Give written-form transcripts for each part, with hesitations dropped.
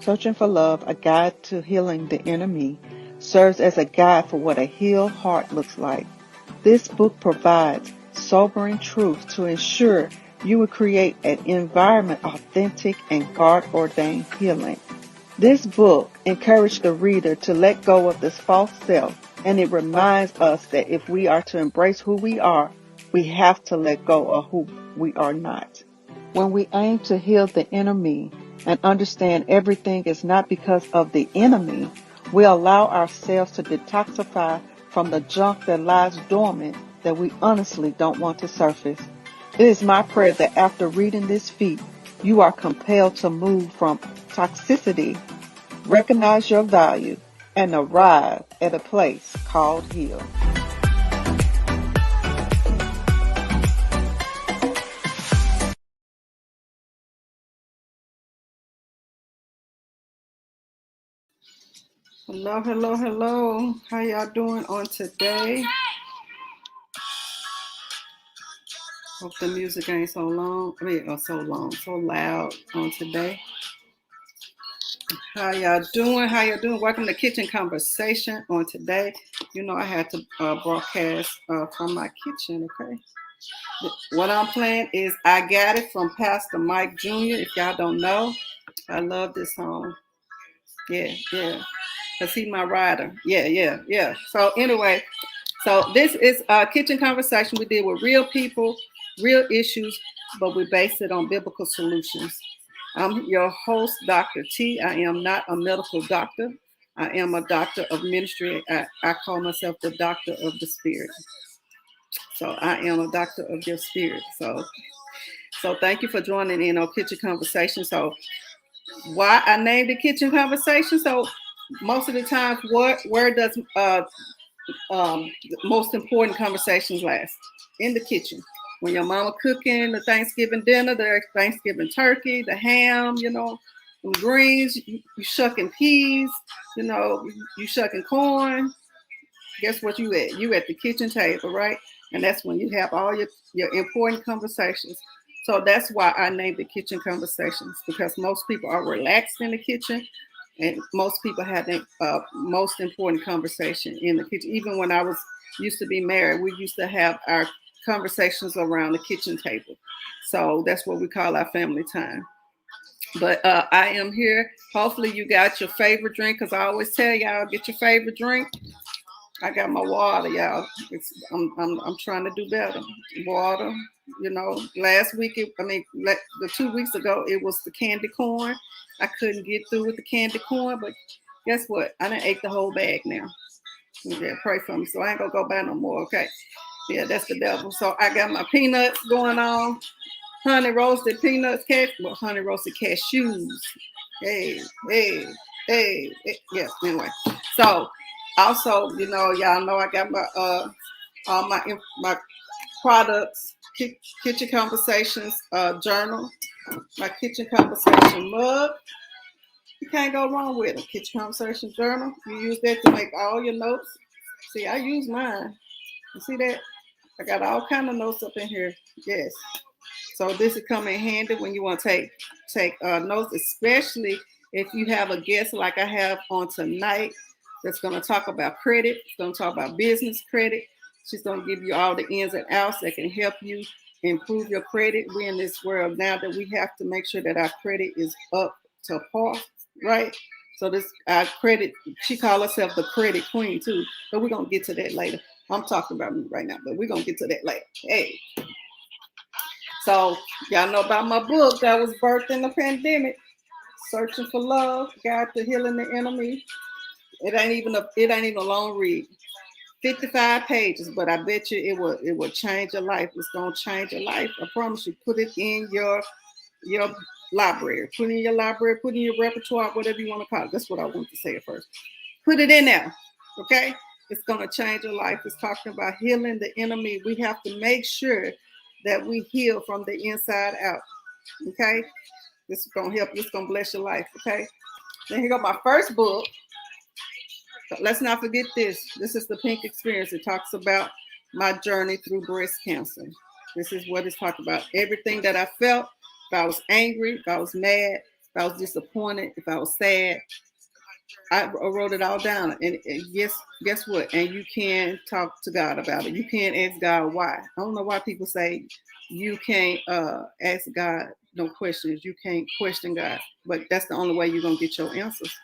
Searching for Love, A Guide to Healing the Inner Me, serves as a guide for what a healed heart looks like. This book provides sobering truth to ensure you will create an environment authentic and God-ordained healing. This book encouraged the reader to let go of this false self, and it reminds us that if we are to embrace who we are, we have to let go of who we are not. When we aim to heal the inner me and understand everything is not because of the enemy, we allow ourselves to detoxify from the junk that lies dormant that we honestly don't want to surface. It is my prayer that after reading this feat, you are compelled to move from toxicity, recognize your value, and arrive at a place called heal. Hello, hello, hello. How y'all doing on today? Hope the music ain't so long. So loud on today. How y'all doing? How y'all doing? Welcome to Kitchen Conversation on today. You know I had to broadcast from my kitchen, okay? What I'm playing is I Got It from Pastor Mike Jr. If y'all don't know, I love this song. Yeah. Because he's my rider. Yeah. So anyway, so this is a kitchen conversation we deal with real people, real issues, but we base it on biblical solutions. I'm your host, Dr. T. I am not a medical doctor. I am a doctor of ministry. I call myself the doctor of the spirit. So I am a doctor of your spirit. So thank you for joining in on Kitchen Conversation. So why I named it Kitchen Conversation? So most of the time, where does the most important conversations last? In the kitchen. When your mama cooking the Thanksgiving dinner, the Thanksgiving turkey, the ham, some greens, you shucking peas, you shucking corn. Guess what you at? You at the kitchen table, right? And that's when you have all your important conversations. So that's why I named it Kitchen Conversations, because most people are relaxed in the kitchen. And most people had the most important conversation in the kitchen. Even when I used to be married, we used to have our conversations around the kitchen table. So that's what we call our family time. But I am here. Hopefully you got your favorite drink, because I always tell y'all, get your favorite drink. I got my water, y'all. I'm trying to do better. Water, last week, the 2 weeks ago, it was the candy corn. I couldn't get through with the candy corn, but guess what? I done ate the whole bag now. Yeah, pray for me. So I ain't gonna go buy no more, okay? Yeah, that's the devil. So I got my peanuts going on. Honey roasted peanuts, honey roasted cashews. Hey. Yeah, anyway. So also, y'all know I got my all my products, kitchen conversations journal, my kitchen conversation mug. You can't go wrong with a kitchen conversation journal. You use that to make all your notes. See, I use mine. You see that? I got all kind of notes up in here. Yes. So this will come in handy when you want to take notes, especially if you have a guest like I have on tonight that's going to talk about credit. It's going to talk about business credit. She's going to give you all the ins and outs that can help you improve your credit. We're in this world now that we have to make sure that our credit is up to par, right? So this our credit, she calls herself the credit queen too, but we're going to get to that later. I'm talking about me right now, but we're going to get to that later. Hey. So y'all know about my book that was birthed in the pandemic, Searching for Love, Guide to Healing the Enemy. It ain't even a long read. 55 pages, but I bet you it will change your life. It's gonna change your life. I promise you. Put it in your library. Put it in your library, put it in your repertoire, whatever you want to call it. That's what I want to say at first. Put it in there. Okay? It's gonna change your life. It's talking about healing the enemy. We have to make sure that we heal from the inside out. Okay? This is gonna help. This is gonna bless your life. Okay? Then here go my first book. Let's not forget this. This is the Pink Experience. It talks about my journey through breast cancer. This is what it's talking about. Everything that I felt. If I was angry, if I was mad, if I was disappointed, if I was sad, I wrote it all down. And guess what? And you can talk to God about it. You can't ask God why. I don't know why people say you can't ask God no questions. You can't question God. But that's the only way you're going to get your answers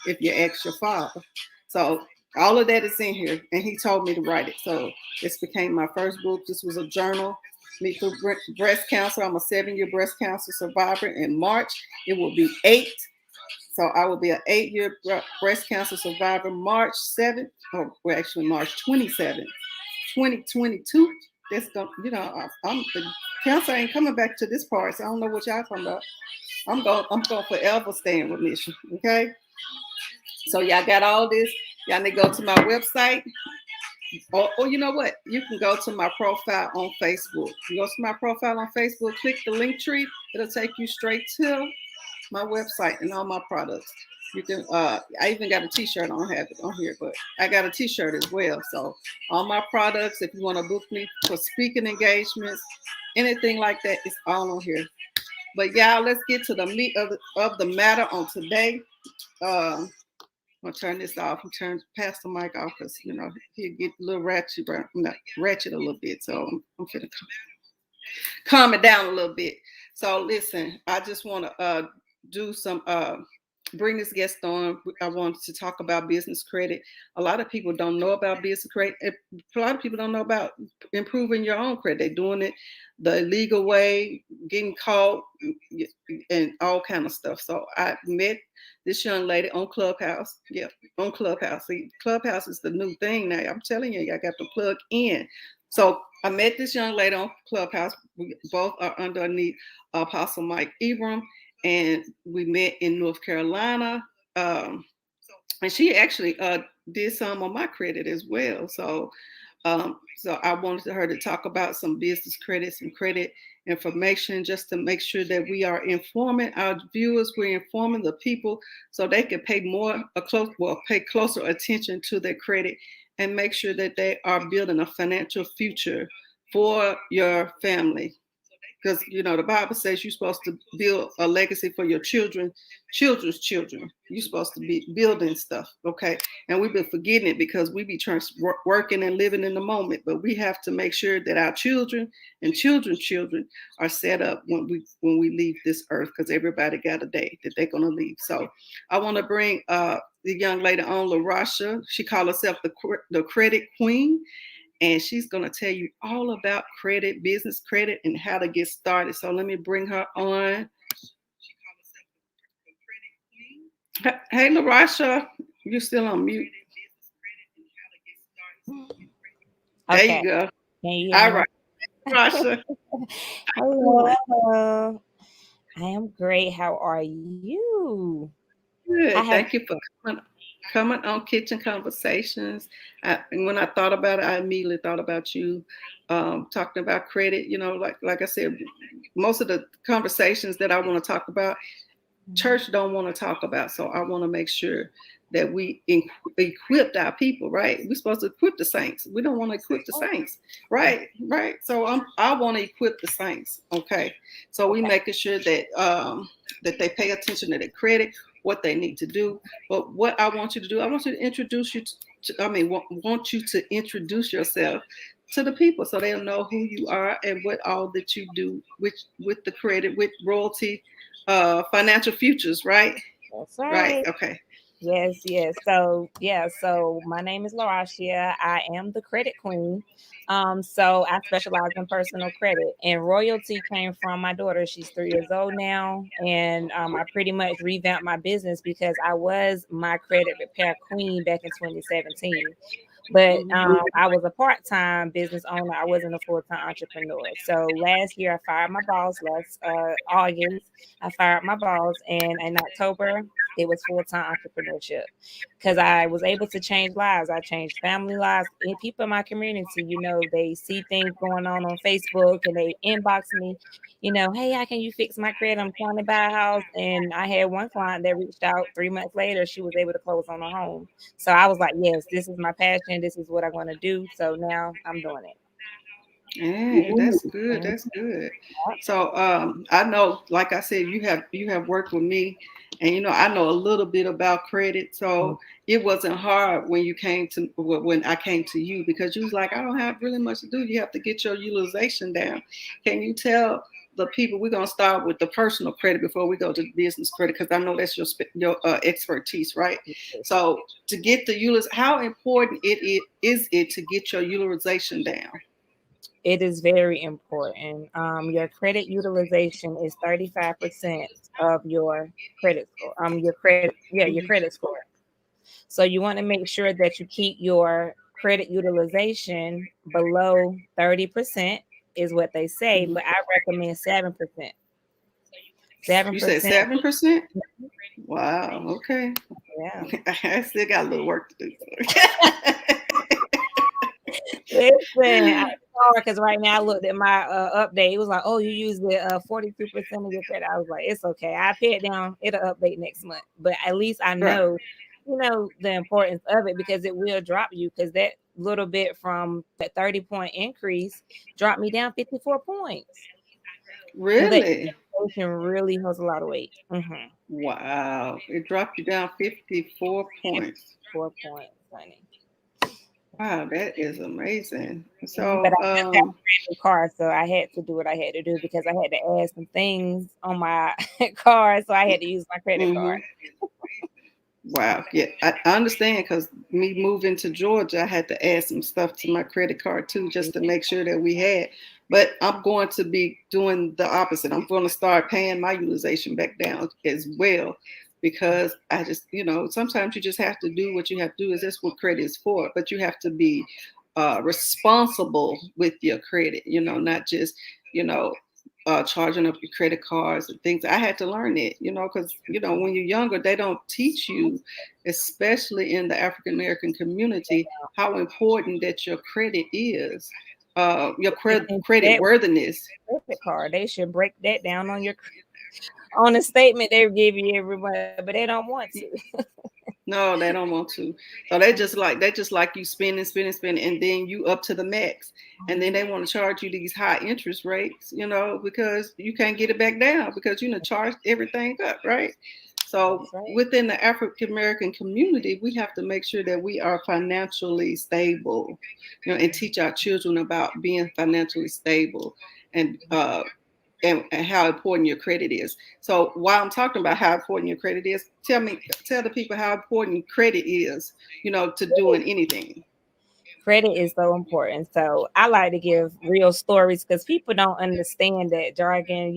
if you ask your Father. So all of that is in here. And He told me to write it. So this became my first book. This was a journal. Me through breast cancer. I'm a 7-year breast cancer survivor. In March, it will be 8. So I will be an 8-year breast cancer survivor March 7th, or well, actually March 27th, 2022. That's going, the cancer ain't coming back to this part, so I don't know what y'all talking about. I'm going forever stay in remission. Okay. So y'all got all this. Y'all need to go to my website. Or you know what? You can go to my profile on Facebook. You go to my profile on Facebook, click the link tree. It'll take you straight to my website and all my products. You can I even got a t-shirt. I don't have it on here, but I got a t-shirt as well. So all my products, if you want to book me for speaking engagements, anything like that, it's all on here. But y'all, let's get to the meat of the matter on today. I'm gonna turn this off and pass the mic off because he'll get a little ratchet, ratchet a little bit. So I'm gonna calm it down a little bit. So listen, I just want to do some bring this guest on. I wanted to talk about business credit. A lot of people don't know about business credit. A lot of people don't know about improving your own credit. They're doing it the illegal way, getting caught, and all kind of stuff. So I met this young lady on Clubhouse. Yeah, on Clubhouse. See, Clubhouse is the new thing now. I'm telling you, I got to plug in. So I met this young lady on Clubhouse. We both are underneath Apostle Mike Ebram, and we met in North Carolina. And she actually did some on my credit as well. So I wanted her to talk about some business credit, some credit information, just to make sure that we are informing our viewers, we're informing the people, so they can pay pay closer attention to their credit and make sure that they are building a financial future for your family. Because the Bible says you're supposed to build a legacy for your children's children. You're supposed to be building stuff, okay? And we've been forgetting it because we be working and living in the moment. But we have to make sure that our children and children's children are set up when we leave this earth, because everybody got a day that they're gonna leave. So I want to bring the young lady on, LeRachia. She calls herself the Credit Queen. And she's going to tell you all about credit, business credit, and how to get started. So let me bring her on. Hey, LeRachia, you're still on mute. Okay. There you go. Can you All hear me? right, LeRachia. Hello. I am great. How are you? I Good. have Thank you for coming on Kitchen Conversations. And when I thought about it, I immediately thought about you, talking about credit. Like I said, most of the conversations that I want to talk about, church don't want to talk about. So I want to make sure that we equipped our people, right? We're supposed to equip the saints. We don't want to equip the saints, right? Right. So I want to equip the saints. Okay. So we okay. making sure that they pay attention to their credit, what they need to do. But what I want you to do, I want you to introduce you want you to introduce yourself to the people so they'll know who you are and what all that you do with the credit, with royalty, financial futures, right? That's Right. right. Okay. Yes, yes. So my name is LaRachia. I am the credit queen. So I specialize in personal credit, and royalty came from my daughter. She's 3 years old now, and I pretty much revamped my business because I was my credit repair queen back in 2017. But Mm-hmm. I was a part-time business owner. I wasn't a full-time entrepreneur. So last year I fired my boss. Last August I fired my boss, and in October it was full-time entrepreneurship because I was able to change lives. I changed family lives and people in my community. They see things going on Facebook and they inbox me. Hey, how can you fix my credit? I'm trying to buy a house, and I had one client that reached out 3 months later. She was able to close on a home. So I was like, yes, this is my passion. This is what I'm going to do. So now I'm doing it. Yeah, that's good. That's good. So I know, like I said, you have worked with me, and I know a little bit about credit. Mhm. So it wasn't hard when you came to when I came to you because you was like, I don't have really much to do. You have to get your utilization down. Can you tell the people? We're gonna start with the personal credit before we go to business credit because I know that's your expertise, right? So to get the how important is it to get your utilization down? It is very important. Your credit utilization is 35% of your credit score. Your Mhm. credit score. So you want to make sure that you keep your credit utilization below 30% is what they say, Mhm. but I recommend 7%. You said 7%. 7%? Wow. Okay. Yeah. I still got a little work to do. Listen, because right now I looked at my update. It was like, oh, you used the 42% of your credit. I was like, it's okay. I pay it down. It'll update next month. But at least I Right. know, the importance of it because it will drop you because that little bit from that 30-point increase dropped me down 54 points. So that Really? inflation really holds a lot of weight. Wow. It dropped you down 54 points. 54 points, honey. Wow, that is amazing. But So, I just got a brand new car, so I had to do what I had to do because I had to add some things on my car, so I had to use my credit card. mhm. Wow. Yeah, I understand because me moving to Georgia, I had to add some stuff to my credit card too, just to make sure that we had. But I'm going to be doing the opposite. I'm going to start paying my utilization back down as well because I just, sometimes you just have to do what you have to do. Is that's what credit is for. But you have to be responsible with your credit, not just, you know, charging up your credit cards and things. I had to learn it, because when you're younger, they don't teach you, especially in the African American community, how important that your credit is, your They can do credit that with worthiness. your credit card. They should break that down on your on the statement they give you every month, but they don't want to. No, they don't want to. So they just like you spending, spending, spending, and then you up to the max, and then they want to charge you these high interest rates, because you can't get it back down because charged everything up, right? So That's right. within the African American community, we have to make sure that we are financially stable, and teach our children about being financially stable, and and how important your credit is. So while I'm talking about how important your credit is, tell the people how important credit is, to doing anything. Credit is so important. So I like to give real stories because people don't understand that jargon,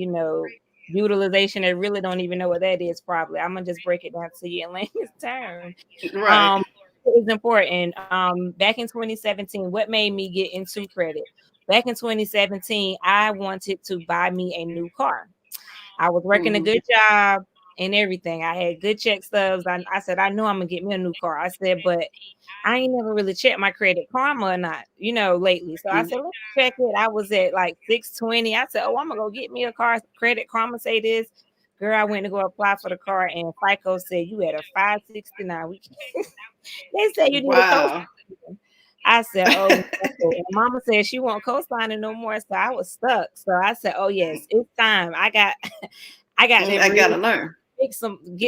utilization. They really don't even know what that is, probably. I'm gonna just break it down to you in layman's terms. Right. It is important. Back in 2017, what made me get into credit? Back in 2017, I wanted to buy me a new car. I was working a Hmm. good job and everything. I had good check stubs. I said, I know I'm gonna get me a new car. I said, but I ain't never really checked my credit karma or not, lately. So I said, let's check it. I was at like 620. I said, oh, I'm gonna go get me a car. Credit karma say this. Girl, I went to go apply for the car, and FICO said you had a 569. They said you need a Wow. co-signer. I said, oh no. And mama said she won't co-signing no more. So I was stuck. So I said, oh yes, it's time. I got to I gotta really learn. get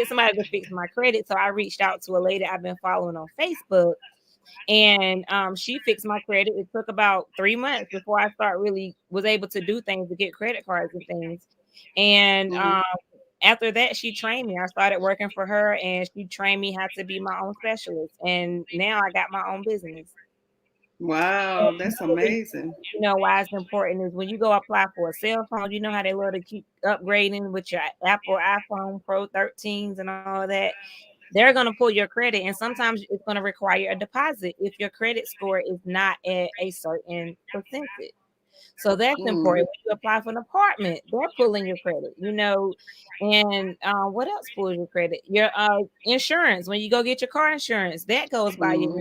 somebody to fix my credit. So I reached out to a lady I've been following on Facebook, and she fixed my credit. It took about 3 months before I start really was able to do things to get credit cards and things. And Hmm. after that, she trained me. I started working for her, and she trained me how to be my own specialist. And now I got my own business. And Wow, that's another reason, amazing. why it's important is when you go apply for a cell phone, you know how they love to keep upgrading with your Apple iPhone Pro 13s and all that. They're going to pull your credit, and sometimes it's going to require a deposit if your credit score is not at a certain percentage. So that's Mm. important. When you apply for an apartment, they're pulling your credit. And what else pulls your credit? Your insurance. When you go get your car insurance, that goes by Hmm.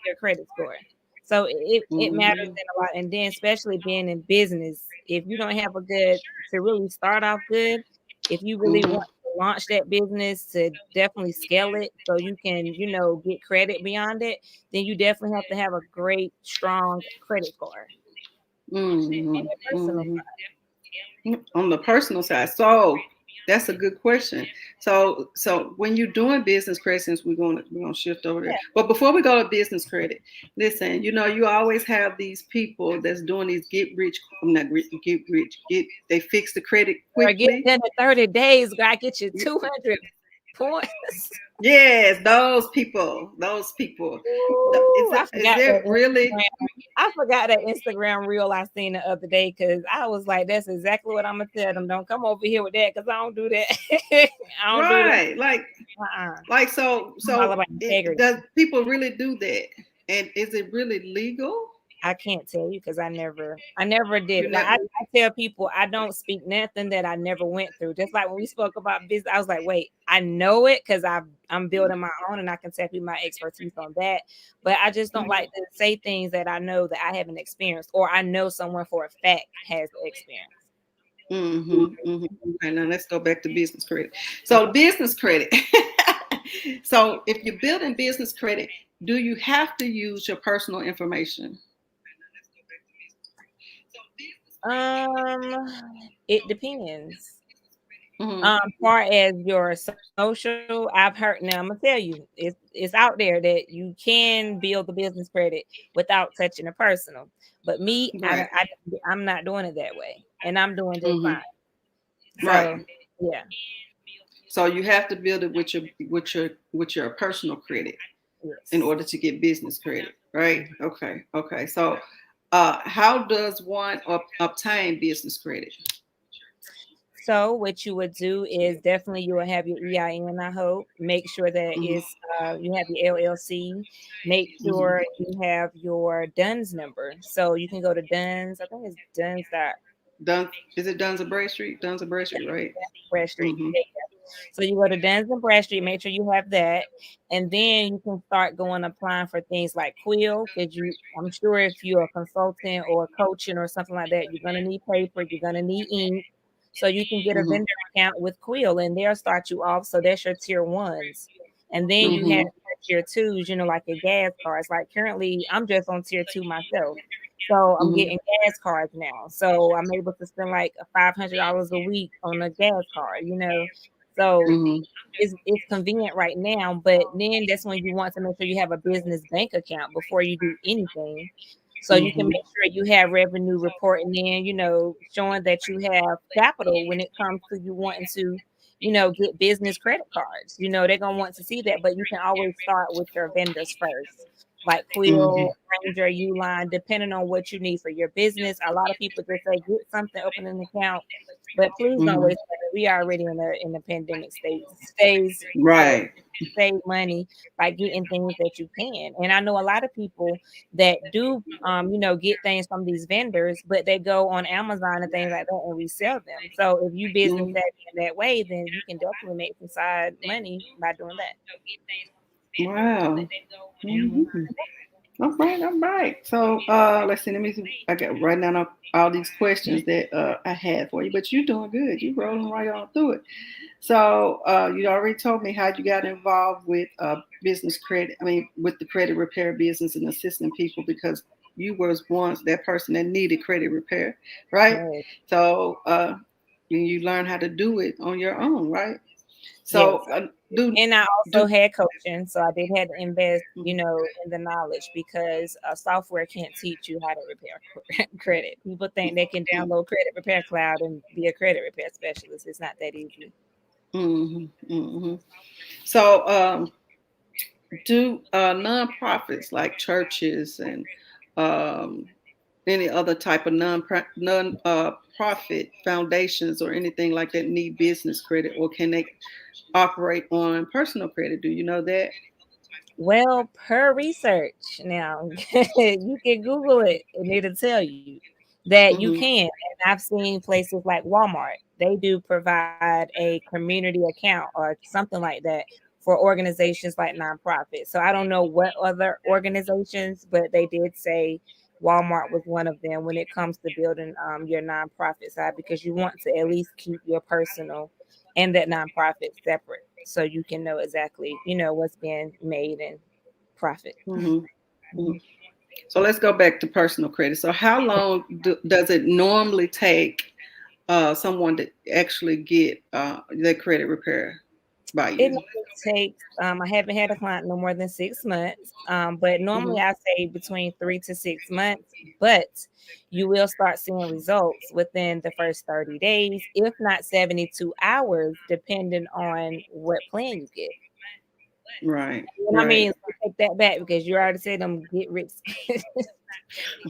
your credit score. So it matters Hmm. in a lot. And then especially being in business, if you don't have a good to really start off good, if you really Hmm. want to launch that business to definitely scale it so you can, get credit beyond it, then you definitely have to have a great, strong credit score. and Mm-hmm. your personal Mm-hmm. On the personal side. So that's a good question. So when you're doing business credit, since we're gonna shift over there. side. But before we go to business credit, listen, you always have these people that's doing these get rich, not get rich, they fix the credit Or get quickly. done in 30 days, God, get you 200 points. Yes, those people, those people. Ooh, I Is forgot it that really Instagram. I forgot that Instagram reel I seen the other day because I was like, that's exactly what I'm gonna tell them. Don't come over here with that because I don't do that. I don't do that. right? Uh-uh. Like so I'm all so about it integrity. does people really do that? And is it really legal? I can't tell you because I never did You it. Like never. I tell people I don't speak nothing that I never went through. Just like when we spoke about business, I was like, wait, I know it because I'm building my own and I can tell you my expertise on that. But I just don't like to say things that I know that I haven't experienced or I know someone for a fact has the experience. Mm-hmm, mm-hmm. Okay, now let's go back to business credit. So Okay. business credit. So if you're building business credit, do you have to use your personal information? It depends. Mm-hmm. Far as your social, I've heard now. I'm gonna tell you, it's out there that you can build the business credit without touching the personal. But me, Right. I'm not doing it that way, and I'm doing just fine. Mm-hmm. Right. So yeah, So you have to build it with your personal credit in yes. order to get business credit, right? Mhm. Okay. Okay. So how does one obtain business credit? So what you would do is definitely you will have your EIN. I hope make sure that Mm-hmm. it's you have your LLC. Make Mm-hmm. sure you have your DUNS number. So you can go to DUNS. I think it's DUNS dot Dun is it Duns and Bradstreet? Duns and Bradstreet, right? Bradstreet. Mm-hmm. Yeah, yeah. So you go to Duns and Bradstreet, make sure you have that, and then you can start going applying for things like Quill. Because I'm sure if you're a consultant or coaching or something like that, you're gonna need paper, you're gonna need ink. So you can get a Mm-hmm. vendor account with Quill, and they'll start you off. So that's your tier ones, and then you have Mm-hmm. your tier twos. Like your gas cards. Like currently, I'm just on tier two myself. So I'm Mm-hmm. getting gas cards now. So I'm able to spend like $500 a week on a gas card. So Mm-hmm. it's convenient right now, but then that's when you want to make sure you have a business bank account before you do anything. So you can Mm-hmm. make sure you have revenue reporting in, showing that you have capital when it comes to you wanting to, get business credit cards. They're gonna want to see that, but you can always start with your vendors first, like Mm-hmm. Quill, Ranger, Uline, depending on what you need for your business. A lot of people just say get something, open an account, but please don't Mm-hmm. waste money. We already in the pandemic stage, so Right. save money by getting things that you can. And I know a lot of people that do, get things from these vendors, but they go on Amazon and things like that and resell them. So if you business Mm-hmm. that in that way, then you can definitely make some side money by doing that. Wow. Mhm. Mm-hmm. All right, all right. So let's see. Let me see. I got writing down all these questions that I had for you, but you're doing good. You rolling right on through it. So you already told me how you got involved with business credit. I mean, with the credit repair business and assisting people because you was once that person that needed credit repair, right? Right. So you learn how to do it on your own, right? So Yes. do And I also do. had coaching, so I did have to invest, in the knowledge because software can't teach you how to repair credit. People think they can download Credit Repair Cloud and be a credit repair specialist. It's not that easy. Mm-hmm, mm-hmm. So do nonprofits like churches and um, any other type of non profit foundations or anything like that need business credit, or can they operate on personal credit? Do you know that? Well, per research, now you can Google it and it'll tell you that you Mm-hmm. can. And I've seen places like Walmart, they do provide a community account or something like that for organizations like nonprofits. So I don't know what other organizations, but they did say Walmart was one of them when it comes to building your nonprofit side because you want to at least keep your personal and that nonprofit separate so you can know exactly, what's being made and profit. Mm-hmm. Mm-hmm. Mhm. So let's go back to personal credit. So how long does it normally take someone to actually get their credit repair by It you? normally takes, I haven't had a client no more than 6 months, but normally Hmm. I say between 3 to 6 months. But you will start seeing results within the first 30 days, if not 72 hours, depending on what plan you get. Right, And I right. mean, take that back because you already said them get rich.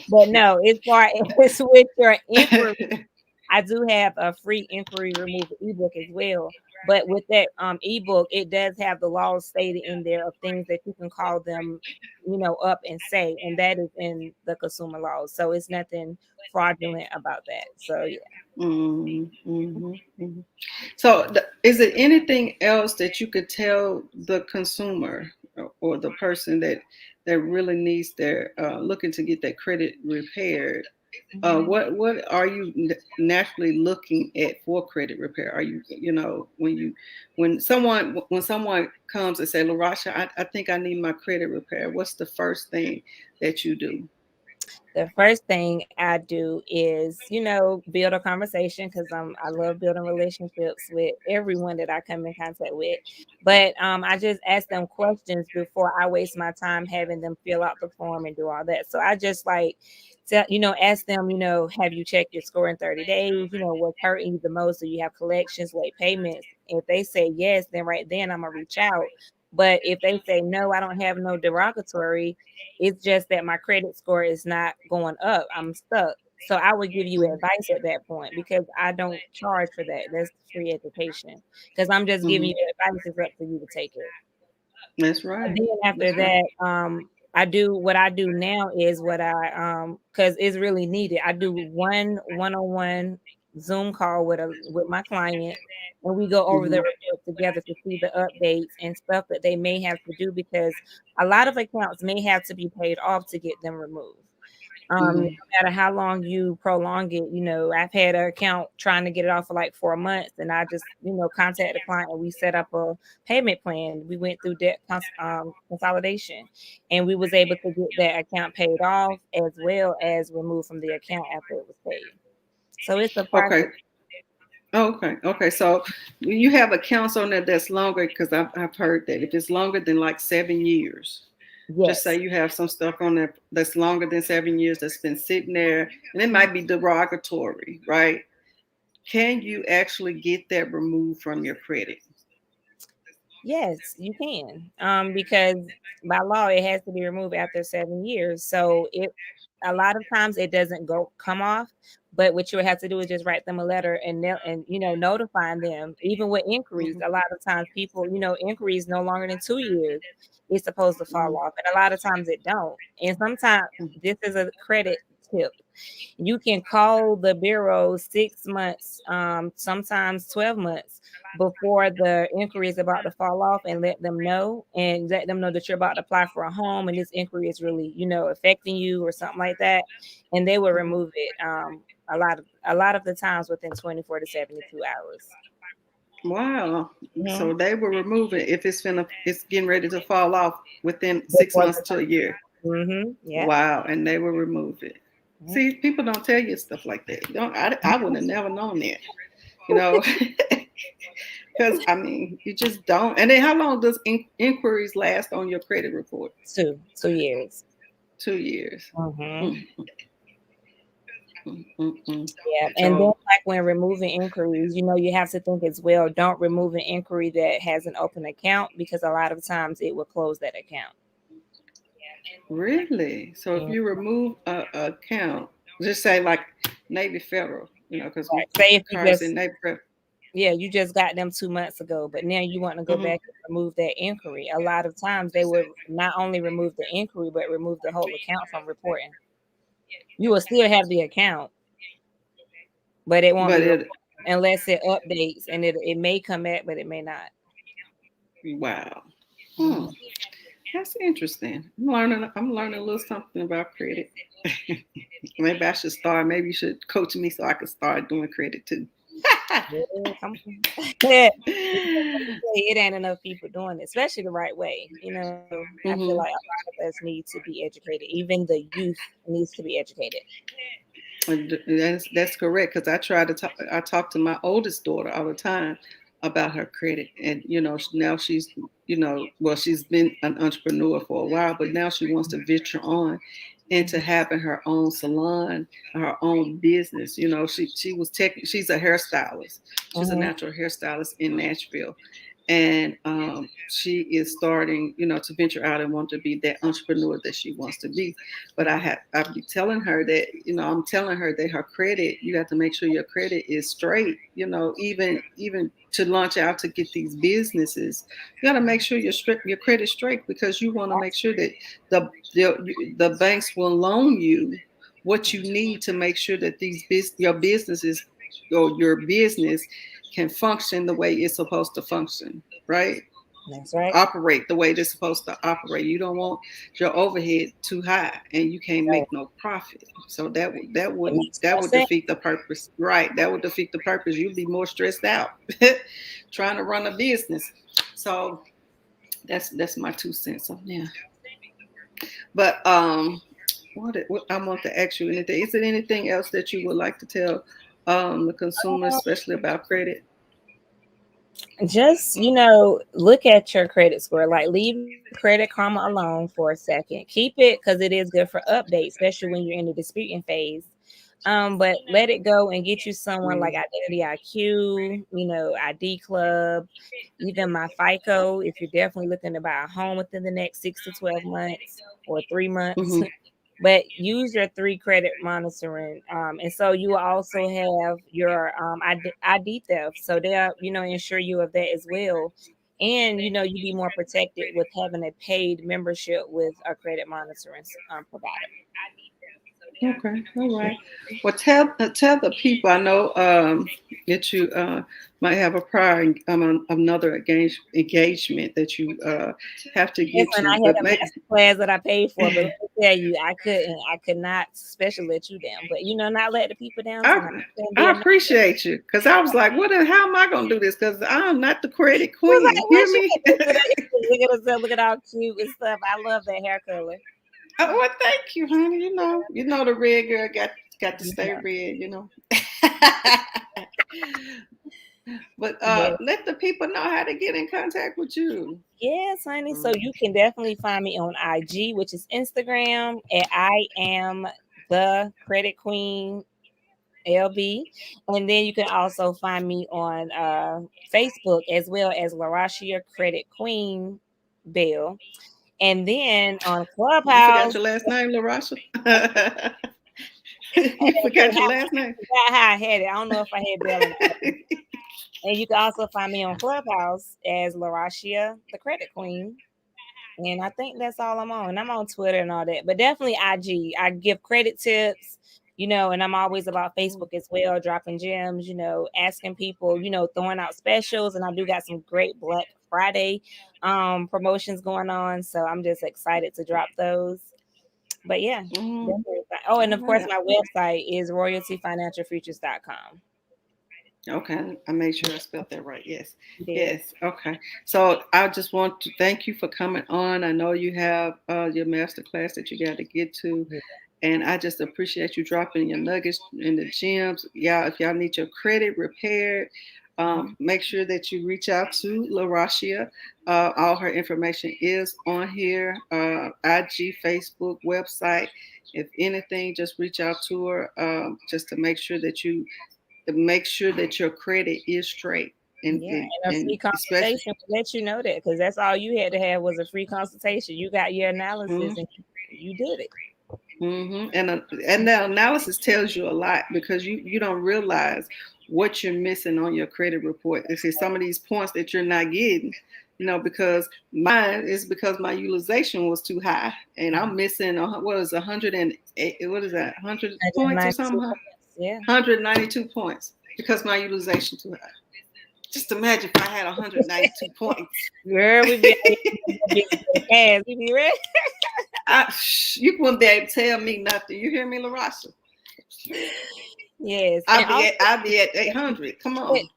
But no, as far as with your inquiry, I do have a free inquiry removal ebook as well. But with that ebook, it does have the laws stated in there of things that you can call them, up and say, and that is in the consumer laws. So it's nothing fraudulent about that. So yeah. Mm-hmm, mm-hmm. So, is it anything else that you could tell the consumer or the person that really needs their looking to get their credit repaired? What are you naturally looking at for credit repair? Are you when someone comes and say, LaRachia, I think I need my credit repair. What's the first thing that you do? The first thing I do is, build a conversation because I love building relationships with everyone that I come in contact with. But I just ask them questions before I waste my time having them fill out the form and do all that. So I just like to, ask them, have you checked your score in 30 days? What's hurting you the most? Do you have collections, late payments? If they say yes, then right then I'm gonna reach out. But if they say no, I don't have no derogatory, it's just that my credit score is not going up. I'm stuck. So I would give you advice at that point because I don't charge for that. That's free education. Because I'm just giving Hmm. you advice. It's up to you to take it. That's And right. then after That's right. that, I do what I do now is what I because it's really needed. I do one-on-one Zoom call with my client, and we go over the Hmm. report together to see the updates and stuff that they may have to do because a lot of accounts may have to be paid off to get them removed. No Hmm. matter how long you prolong it, I've had an account trying to get it off for like 4 months, and I just, contact the client and we set up a payment plan. We went through debt consolidation, and we was able to get that account paid off as well as removed from the account after it was paid. So it's a process. Okay. Okay. Okay. So you have accounts on there that's longer because I've heard that if it's longer than like 7 years, just say Yes. you have some stuff on there that's longer than 7 years that's been sitting there and it might be derogatory, right? Can you actually get that removed from your credit? Yes, you can. Because by law it has to be removed after 7 years. So it a lot of times it doesn't go come off, but what you would have to do is just write them a letter and notifying them. Even with inquiries, Hmm. a lot of times people, inquiries no longer than 2 years, it's supposed to fall Hmm. off. And a lot of times it don't. And sometimes this is a credit tip. You can call the bureau 6 months, sometimes 12 months before the inquiry is about to fall off and let them know that you're about to apply for a home and this inquiry is really, affecting you or something like that. And they will Hmm. remove it a lot of the times within 24 to 72 hours. Wow. Mhm. So they will remove it if it's getting ready to fall off within six Before months the to a year. Yeah. Wow. And they will remove it. Yeah. See, people don't tell you stuff like that. You don't, I would have never known that, you know, because I mean, you just don't. And then how long does inquiries last on your credit report? 2 years. 2 years. Hmm. Mm, mm, mm, mm. Yeah, and then So like when removing inquiries, you have to think as well. Don't remove an inquiry that has an open account because a lot of times it will close that account. really, so if Mhm. you remove a account, just say like Navy Federal, because Right. Say if you cars in just Navy Federal. yeah, you just got them 2 months ago, but now you want to go Hmm. back and remove that inquiry. A lot of times they would not only remove the inquiry, but remove the whole account from reporting. You will still have the account, but it won't But be it, reported unless it updates, and it may come back, but it may not. wow. Hmm. Mhm. That's interesting. I'm learning a little something about credit. Maybe I should start. Maybe you should coach me so I can start doing credit too. Yeah, come on. Yeah. It ain't enough people doing it, especially the right way. I feel like Hmm. a lot of us need to be educated. Even the youth needs to be educated. And that's correct because I talk to my oldest daughter all the time about her credit, and now she's well, she's been an entrepreneur for a while, but now she wants to venture on into having her own salon, her own business. She's a hairstylist. She's a Mm-hmm. natural hairstylist in Nashville, and she is starting to venture out and want to be that entrepreneur that she wants to be. But I be telling her that I'm telling her that her credit, you have to make sure your credit is straight. Even to launch out to get these businesses, you got to make sure your credit straight, because you want to make sure that the banks will loan you what you need to make sure that your businesses or your business can function the way it's supposed to function, right? That's right. Operate the way they're supposed to operate. You don't want your overhead too high and you can't Right. make no profit. So that would that It would makes that no would sense. defeat the purpose. Right. That would defeat the purpose. You'd be more stressed out trying to run a business. So that's my 2 cents on there. But what I want to ask you anything. Is there anything else that you would like to tell the consumer, especially about credit? Just, look at your credit score. Like, leave Credit Karma alone for a second. Keep it because it is good for updates, especially when you're in the disputing phase. But let it go and get you someone like Mm. Identity IQ, ID Club, even my FICO. If you're definitely looking to buy a home within the next 6 to 12 months or 3 months, Mm-hmm. but use your three credit monitoring. And so you will also have your ID theft. So they'll, ensure you of that as well. And, you be more protected with having a paid membership with a credit monitoring provider. Okay, all right. Well, tell the people. I know that you might have a prior another engagement that you have to Yes, get and I to, had but a make master class that I paid for, but let me tell you, I could not especially let you down. But not let the people down I tonight. And be I a nurse. appreciate you, because I was like, how am I gonna do this? Because I'm not the credit She was queen. like, "What Hear she me? get this?" Look at herself, look at all cute and stuff. I love that hair color. Oh, well, thank you, honey. The red girl got to stay Yeah. red. But Yeah. let the people know how to get in contact with you. Yes, honey. So Mm. you can definitely find me on IG, which is Instagram, at I am the Credit Queen LB. And then you can also find me on Facebook as well as LaRachia Credit Queen Bell. And then on You forgot Clubhouse, your last name, LaRasha? I You forgot your last name? forgot how I had it. I don't know if I had Bell or not. And you can also find me on Clubhouse as LaRachia, the Credit Queen. And I think that's all I'm on. And I'm on Twitter and all that, but definitely IG. I give credit tips, and I'm always about Facebook as well, dropping gems, asking people, throwing out specials. And I do got some great Black Friday promotions going on. So I'm just excited to drop those. But yeah, Mm. definitely. Oh, and All of course, right. my website is royaltyfinancialfutures.com. Okay, I made sure I spelled that right. Yes, You did. yes. Okay, so I just want to thank you for coming on. I know you have your master class that you got to get to, Yeah. and I just appreciate you dropping your nuggets in the gems. Yeah, if y'all need your credit repaired, make sure that you reach out to LaRachia. All her information is on here, IG, Facebook, website. If anything, just reach out to her just to make sure that your credit is straight, and Yeah, and, and a and free especially. consultation will let you know that because that's all you had to have was a free consultation. You got your Mm-hmm. analysis and you did it. Mm-hmm. And the analysis tells you a lot, because you don't realize what you're missing on your credit report. They say some of these points that you're not getting, because mine is because my utilization was too high, and I'm missing what is 108? What is that? 100 points or 192 something? Huh? points. Yeah. 192 points because my utilization too high. Just imagine if I had 192 points. Girl, we be out here doing that big fast. We be ready. You wouldn't be able to tell me nothing. You hear me, LaRasha? Yes, and I'll be at 800. Come also on.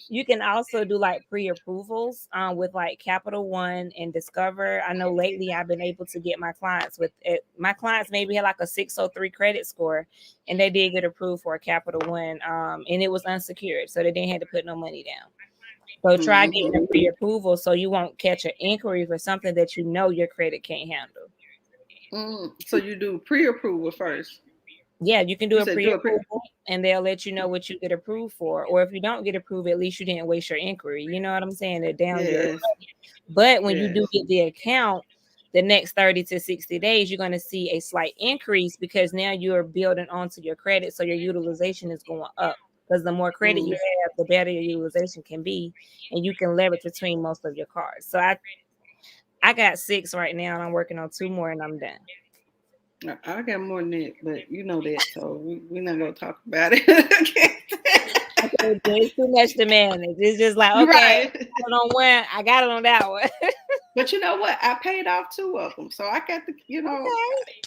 you can also do like pre-approvals with like Capital One and Discover. I know lately I've been able to get my clients with it. My clients maybe had like a 603 credit score, and they did get approved for a Capital One, and it was unsecured, so they didn't have to put no money down. So try getting Hmm. a pre-approval so you won't catch an inquiry for something that you know your credit can't handle. So you do pre-approval first. Yeah, you can do You a said do a pre. pre-approval and they'll let you know what you get approved for. Or if you don't get approved, at least you didn't waste your inquiry. You know what I'm saying? They're down your Yes. credit. But when you do Yes. get the account, the next 30 to 60 days, you're going to see a slight increase because now you're building onto your credit. So your utilization is going up. Because the more credit you Mm. have, the better your utilization can be. And you can leverage between most of your cards. So I got 6 right now and I'm working on 2 more and I'm done. I got more than that, but you know that, so we're not gonna talk about it. It's too much to manage. It's just like, okay, Right. I got it on one, I got it on that one. But you know what? I paid off 2 of them, so I got to, Okay,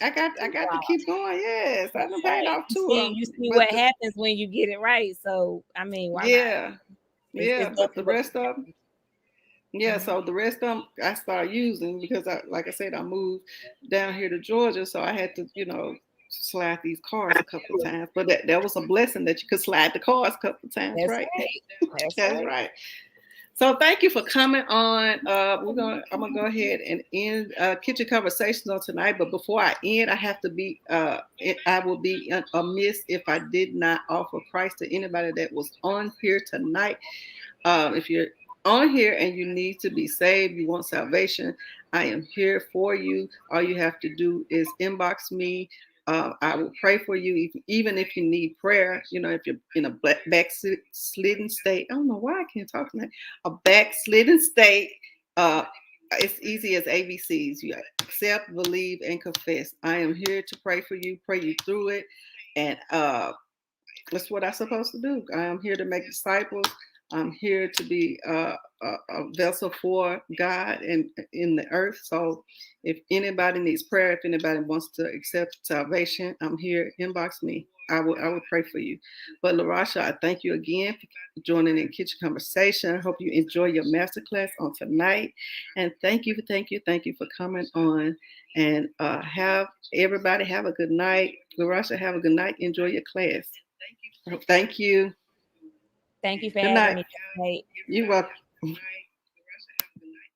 I got to keep going. Yes, I that's done paid right. off You two of see, them. you see what But the, happens when you get it right. So, I mean, why not? yeah, It's yeah. But the definitely worth rest of them, yeah. it. So the rest of them, I started using because like I said, I moved down here to Georgia, so I had to, slide these cars a couple of times. But that was a blessing that you could slide the cars a couple of times, That's right? right. That's That's right. right. So thank you for coming on. I'm gonna go ahead and end kitchen conversations on tonight. But before I end, I will be amiss if I did not offer Christ to anybody that was on here tonight. If you're on here and you need to be saved, you want salvation, I am here for you. All you have to do is inbox me. I will pray for you, even if you need prayer. If you're in a backslidden state, I don't know why I can't talk tonight. A backslidden state. Uh, it's easy as ABCs. You accept, believe, and confess. I am here to pray for you, pray you through it, and that's what I'm supposed to do. I am here to make disciples. I'm here to be a vessel for God and in the earth. So if anybody needs prayer, if anybody wants to accept salvation, I'm here. Inbox me. I will pray for you. But LaRachia, I thank you again for joining in Kitchen Conversation. I hope you enjoy your masterclass on tonight. And thank you for coming on. And have everybody have a good night. LaRachia, have a good night. Enjoy your class. Thank you. Thank you for Good having night. me. Nate. You're welcome.